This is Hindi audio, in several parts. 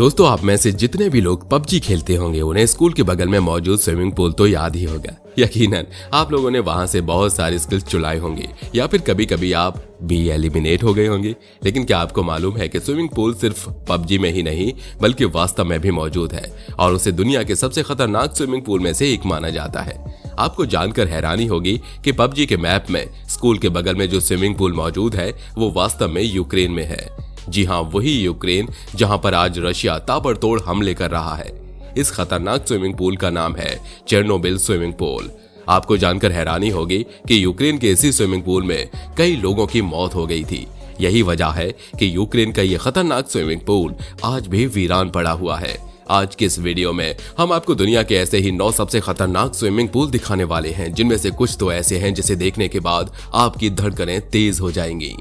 दोस्तों, आप में से जितने भी लोग पबजी खेलते होंगे उन्हें स्कूल के बगल में मौजूद स्विमिंग पूल तो याद ही होगा। यकीनन आप लोगों ने वहां से बहुत सारे स्किल्स चुलाए होंगे या फिर कभी कभी आप भी एलिमिनेट हो गए होंगे। लेकिन क्या आपको मालूम है कि स्विमिंग पूल सिर्फ पबजी में ही नहीं बल्कि वास्तव में भी मौजूद है और उसे दुनिया के सबसे खतरनाक स्विमिंग पूल में से एक माना जाता है। आपको जानकर हैरानी होगी कि पबजी के मैप में स्कूल के बगल में जो स्विमिंग पूल मौजूद है वो वास्तव में यूक्रेन में है। जी हाँ, वही यूक्रेन जहां पर आज रशिया ताबड़तोड़ हमले कर रहा है। इस खतरनाक स्विमिंग पूल का नाम है चेरनोबिल स्विमिंग पूल। आपको जानकर हैरानी होगी कि यूक्रेन के इसी स्विमिंग पूल में कई लोगों की मौत हो गई थी। यही वजह है कि यूक्रेन का यह खतरनाक स्विमिंग पूल आज भी वीरान पड़ा हुआ है। आज के इस वीडियो में हम आपको दुनिया के ऐसे ही 9 सबसे खतरनाक स्विमिंग पूल दिखाने वाले हैं, जिनमें से कुछ तो ऐसे हैं जिसे देखने के बाद आपकी धड़कनें तेज हो जाएंगी।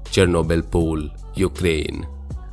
Chernobyl pool, Ukraine.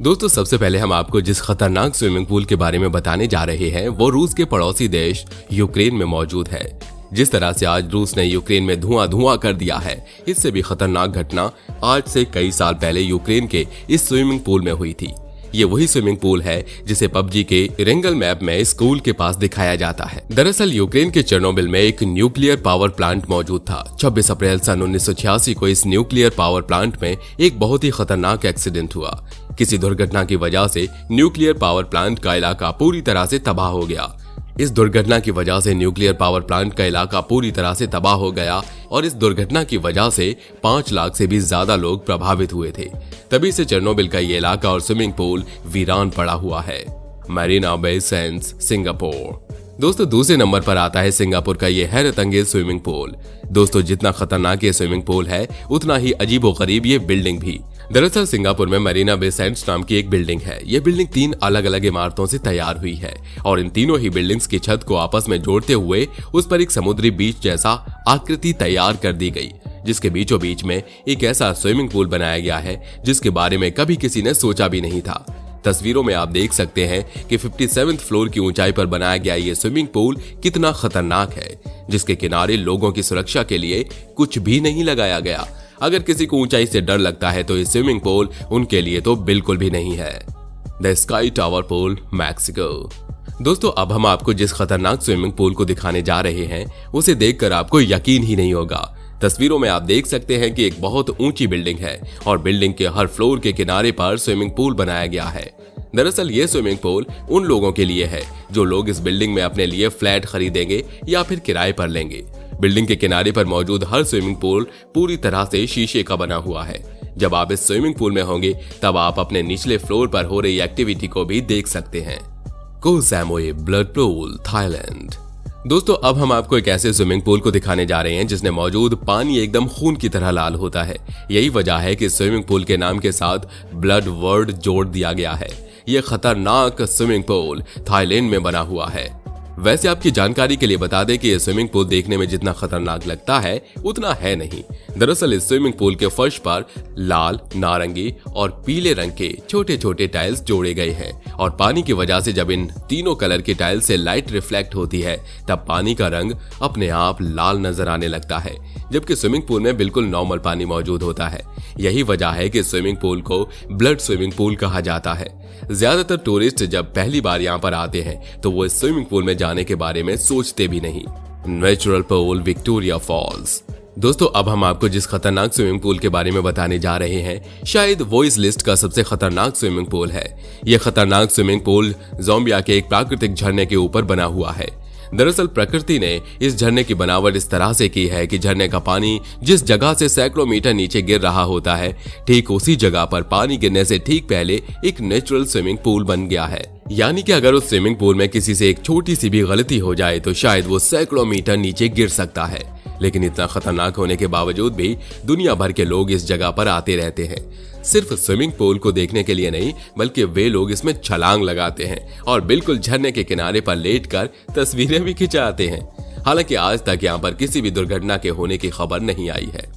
दोस्तों, सबसे पहले हम आपको जिस खतरनाक स्विमिंग पूल के बारे में बताने जा रहे हैं वो रूस के पड़ोसी देश यूक्रेन में मौजूद है। जिस तरह से आज रूस ने यूक्रेन में धुआं कर दिया है, इससे भी खतरनाक घटना आज से कई साल पहले यूक्रेन के इस स्विमिंग पूल में हुई थी। ये वही स्विमिंग पूल है जिसे पबजी के रेंगल मैप में स्कूल के पास दिखाया जाता है। दरअसल यूक्रेन के चेरनोबिल में एक न्यूक्लियर पावर प्लांट मौजूद था। 26 अप्रैल सन 1986 को इस न्यूक्लियर पावर प्लांट में एक बहुत ही खतरनाक एक्सीडेंट हुआ। किसी दुर्घटना की वजह से न्यूक्लियर पावर प्लांट का इलाका पूरी तरह से तबाह हो गया। इस दुर्घटना की वजह से न्यूक्लियर पावर प्लांट का इलाका पूरी तरह से तबाह हो गया और इस दुर्घटना की वजह से 5 लाख से भी ज्यादा लोग प्रभावित हुए थे। तभी से चेरनोबिल का ये इलाका और स्विमिंग पूल वीरान पड़ा हुआ है। Marina Bay Sands, Singapore. दोस्तों, दूसरे नंबर पर आता है सिंगापुर का ये हैरत अंगेज स्विमिंग पूल। दोस्तों, जितना खतरनाक ये स्विमिंग पूल है उतना ही अजीबोगरीब ये बिल्डिंग भी। दरअसल सिंगापुर में मरीना बे सैंड्स नाम की एक बिल्डिंग है। ये बिल्डिंग 3 अलग अलग इमारतों से तैयार हुई है और इन तीनों ही बिल्डिंग्स की छत को आपस में जोड़ते हुए उस पर एक समुद्री बीच जैसा आकृति तैयार कर दी गई, जिसके बीचों बीच में एक ऐसा स्विमिंग पूल बनाया गया है जिसके बारे में कभी किसी ने सोचा भी नहीं था। तस्वीरों में आप देख सकते हैं कि 57th फ्लोर की ऊंचाई पर बनाया गया ये स्विमिंग पूल कितना खतरनाक है, जिसके किनारे लोगों की सुरक्षा के लिए कुछ भी नहीं लगाया गया। अगर किसी को ऊंचाई से डर लगता है तो ये स्विमिंग पूल उनके लिए तो बिल्कुल भी नहीं है। The sky tower pool, Mexico. दोस्तों, अब हम आपको जिस खतरनाक स्विमिंग पूल को दिखाने जा रहे हैं उसे देखकर आपको यकीन ही नहीं होगा। तस्वीरों में आप देख सकते हैं कि एक बहुत ऊंची बिल्डिंग है और बिल्डिंग के हर फ्लोर के किनारे पर स्विमिंग पूल बनाया गया है। दरअसल ये स्विमिंग पूल उन लोगों के लिए है जो लोग इस बिल्डिंग में अपने लिए फ्लैट खरीदेंगे या फिर किराए पर लेंगे। बिल्डिंग के किनारे पर मौजूद हर स्विमिंग पूल पूरी तरह से शीशे का बना हुआ है। जब आप इस स्विमिंग पूल में होंगे तब आप अपने निचले फ्लोर पर हो रही एक्टिविटी को भी देख सकते हैं। कोह सामोई ब्लड पूल, थाईलैंड। दोस्तों, अब हम आपको एक ऐसे स्विमिंग पूल को दिखाने जा रहे हैं जिसमें मौजूद पानी एकदम खून की तरह लाल होता है। यही वजह है कि स्विमिंग पूल के नाम के साथ ब्लड वर्ड जोड़ दिया गया है। यह खतरनाक स्विमिंग पूल थाईलैंड में बना हुआ है। वैसे आपकी जानकारी के लिए बता दें कि यह स्विमिंग पूल देखने में जितना खतरनाक लगता है उतना है नहीं। दरअसल इस स्विमिंग पूल के फर्श पर लाल, नारंगी और पीले रंग के छोटे छोटे टाइल्स जोड़े गए हैं और पानी की वजह से जब इन तीनों कलर के टाइल्स से लाइट रिफ्लेक्ट होती है तब पानी का रंग अपने आप लाल नजर आने लगता है, जबकि स्विमिंग पूल में बिल्कुल नॉर्मल पानी मौजूद होता है। यही वजह है कि स्विमिंग पूल को ब्लड स्विमिंग पूल कहा जाता है। ज्यादातर टूरिस्ट जब पहली बार यहाँ पर आते हैं तो वो इस स्विमिंग पूल में जाने के बारे में सोचते भी नहीं। Natural pool, Victoria Falls. दोस्तों, अब हम आपको जिस खतरनाक स्विमिंग पूल के बारे में बताने जा रहे हैं शायद वो इस लिस्ट का सबसे खतरनाक स्विमिंग पूल है। यह खतरनाक स्विमिंग पूल ज़ाम्बिया के एक प्राकृतिक झरने के ऊपर बना हुआ है। दरअसल प्रकृति ने इस झरने की बनावट इस तरह से की है कि झरने का पानी जिस जगह से सैकड़ों मीटर नीचे गिर रहा होता है, ठीक उसी जगह पर पानी गिरने से ठीक पहले एक नेचुरल स्विमिंग पूल बन गया है। यानी कि अगर उस स्विमिंग पूल में किसी से एक छोटी सी भी गलती हो जाए तो शायद वो सैकड़ों मीटर नीचे गिर सकता है। लेकिन इतना खतरनाक होने के बावजूद भी दुनिया भर के लोग इस जगह पर आते रहते हैं, सिर्फ स्विमिंग पूल को देखने के लिए नहीं बल्कि वे लोग इसमें छलांग लगाते हैं और बिल्कुल झरने के किनारे पर लेटकर तस्वीरें भी खिंचाते हैं। हालांकि आज तक यहाँ पर किसी भी दुर्घटना के होने की खबर नहीं आई है।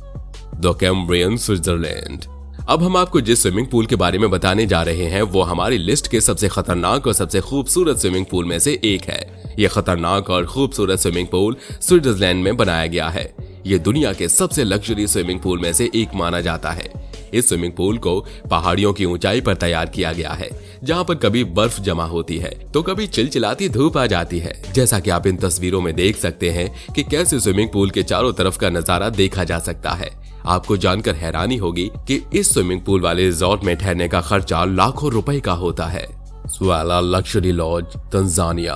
The Cambrian, Switzerland. अब हम आपको जिस स्विमिंग पूल के बारे में बताने जा रहे हैं वो हमारी लिस्ट के सबसे खतरनाक और सबसे खूबसूरत स्विमिंग पूल में से एक है। यह खतरनाक और खूबसूरत स्विमिंग पूल स्विट्जरलैंड में बनाया गया है। ये दुनिया के सबसे लग्जरी स्विमिंग पूल में से एक माना जाता है। इस स्विमिंग पूल को पहाड़ियों की ऊंचाई पर तैयार किया गया है, जहां पर कभी बर्फ जमा होती है तो कभी चिलचिलाती धूप आ जाती है। जैसा कि आप इन तस्वीरों में देख सकते हैं कि कैसे स्विमिंग पूल के चारों तरफ का नजारा देखा जा सकता है। आपको जानकर हैरानी होगी कि इस स्विमिंग पूल वाले रिजॉर्ट में ठहरने का खर्चा लाखों रुपए का होता है। स्वाला लग्जरी लॉज, तंजानिया।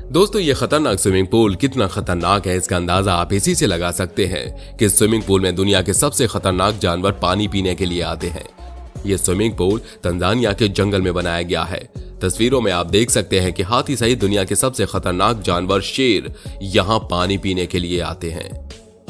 दोस्तों, ये खतरनाक स्विमिंग पूल कितना खतरनाक है इसका अंदाजा आप इसी से लगा सकते हैं कि स्विमिंग पूल में दुनिया के सबसे खतरनाक जानवर पानी पीने के लिए आते हैं। ये स्विमिंग पूल तंजानिया के जंगल में बनाया गया है। तस्वीरों में आप देख सकते हैं कि हाथी सहित दुनिया के सबसे खतरनाक जानवर शेर यहाँ पानी पीने के लिए आते हैं।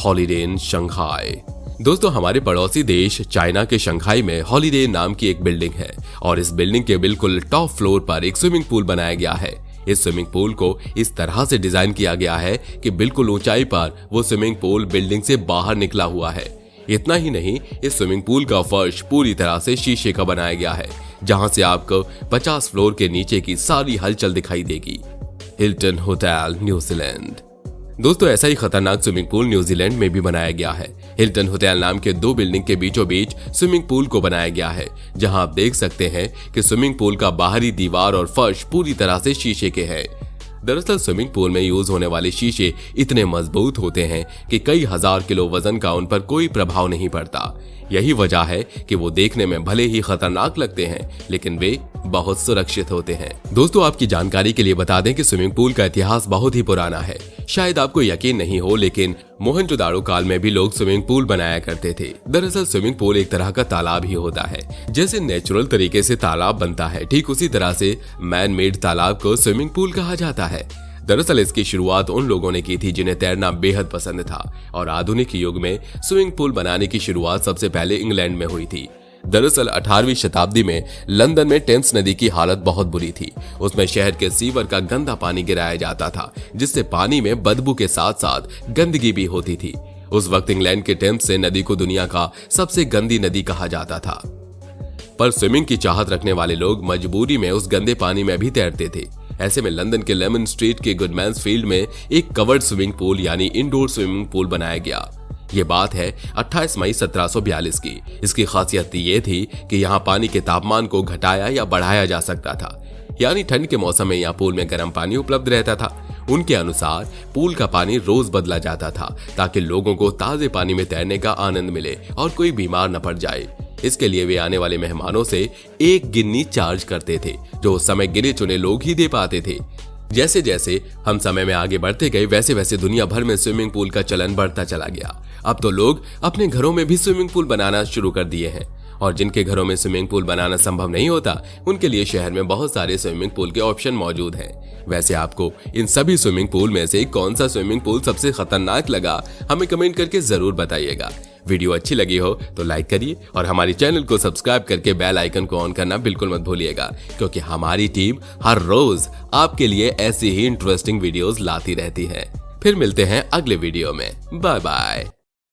Holiday in Shanghai. दोस्तों, हमारे पड़ोसी देश चाइना के शंघाई में हॉलीडे नाम की एक बिल्डिंग है और इस बिल्डिंग के बिल्कुल टॉप फ्लोर पर एक स्विमिंग पूल बनाया गया है। इस स्विमिंग पूल को इस तरह से डिजाइन किया गया है कि बिल्कुल ऊंचाई पर वो स्विमिंग पूल बिल्डिंग से बाहर निकला हुआ है। इतना ही नहीं, इस स्विमिंग पूल का फर्श पूरी तरह से शीशे का बनाया गया है, जहां से आपको 50 फ्लोर के नीचे की सारी हलचल दिखाई देगी। Hilton hotel, New Zealand. दोस्तों, ऐसा ही खतरनाक स्विमिंग पूल न्यूजीलैंड में भी बनाया गया है। हिल्टन होटल नाम के 2 बिल्डिंग के बीचों बीच स्विमिंग पूल को बनाया गया है, जहां आप देख सकते हैं कि स्विमिंग पूल का बाहरी दीवार और फर्श पूरी तरह से शीशे के हैं। दरअसल स्विमिंग पूल में यूज होने वाले शीशे इतने मजबूत होते हैं कि कई हजार किलो वजन का उन पर कोई प्रभाव नहीं पड़ता। यही वजह है कि वो देखने में भले ही खतरनाक लगते हैं, लेकिन वे बहुत सुरक्षित होते हैं। दोस्तों, आपकी जानकारी के लिए बता दें कि स्विमिंग पूल का इतिहास बहुत ही पुराना है। शायद आपको यकीन नहीं हो, लेकिन मोहनजोदाड़ो काल में भी लोग स्विमिंग पूल बनाया करते थे। दरअसल स्विमिंग पूल एक तरह का तालाब ही होता है। जैसे नेचुरल तरीके से तालाब बनता है, ठीक उसी तरह से मैन मेड तालाब को स्विमिंग पूल कहा जाता है। दरअसल इसकी शुरुआत उन लोगों ने की थी जिन्हें तैरना बेहद पसंद था और आधुनिक युग में स्विमिंग पूल बनाने की शुरुआत सबसे पहले इंग्लैंड में हुई थी। दरअसल 18वीं शताब्दी में लंदन में टेम्स नदी की हालत बहुत बुरी थी। उसमें शहर के सीवर का गंदा पानी गिराया जाता था, जिससे पानी में बदबू के साथ साथ गंदगी भी होती थी। उस वक्त इंग्लैंड के टेम्स से नदी को दुनिया का सबसे गंदी नदी कहा जाता था। पर स्विमिंग की चाहत रखने वाले लोग मजबूरी में उस गंदे पानी में भी तैरते थे। ऐसे में लंदन के लेमन स्ट्रीट के गुडमैन्स फील्ड में एक कवर्ड स्विमिंग पूल यानी इंडोर स्विमिंग पूल बनाया गया। ये बात है 28 मई 1742 की। इसकी खासियत ये थी कि यहाँ पानी के तापमान को घटाया या बढ़ाया जा सकता था, यानी ठंड के मौसम में यहाँ पूल में गर्म पानी उपलब्ध रहता था। उनके अनुसार पूल का पानी रोज बदला जाता था ताकि लोगों को ताजे पानी में तैरने का आनंद मिले और कोई बीमार न पड़ जाए। इसके लिए वे आने वाले मेहमानों से 1 गिन्नी चार्ज करते थे, जो उस समय गिने चुने लोग ही दे पाते थे। जैसे जैसे हम समय में आगे बढ़ते गए, वैसे वैसे दुनिया भर में स्विमिंग पूल का चलन बढ़ता चला गया। अब तो लोग अपने घरों में भी स्विमिंग पूल बनाना शुरू कर दिए हैं, और जिनके घरों में स्विमिंग पूल बनाना संभव नहीं होता, उनके लिए शहर में बहुत सारे स्विमिंग पूल के ऑप्शन मौजूद हैं। वैसे आपको इन सभी स्विमिंग पूल में से कौन सा स्विमिंग पूल सबसे खतरनाक लगा, हमें कमेंट करके जरूर बताइएगा। वीडियो अच्छी लगी हो तो लाइक करिए और हमारी चैनल को सब्सक्राइब करके बेल आइकन को ऑन करना बिल्कुल मत भूलिएगा, क्योंकि हमारी टीम हर रोज आपके लिए ऐसी ही इंटरेस्टिंग वीडियोस लाती रहती है। फिर मिलते हैं अगले वीडियो में। Bye bye.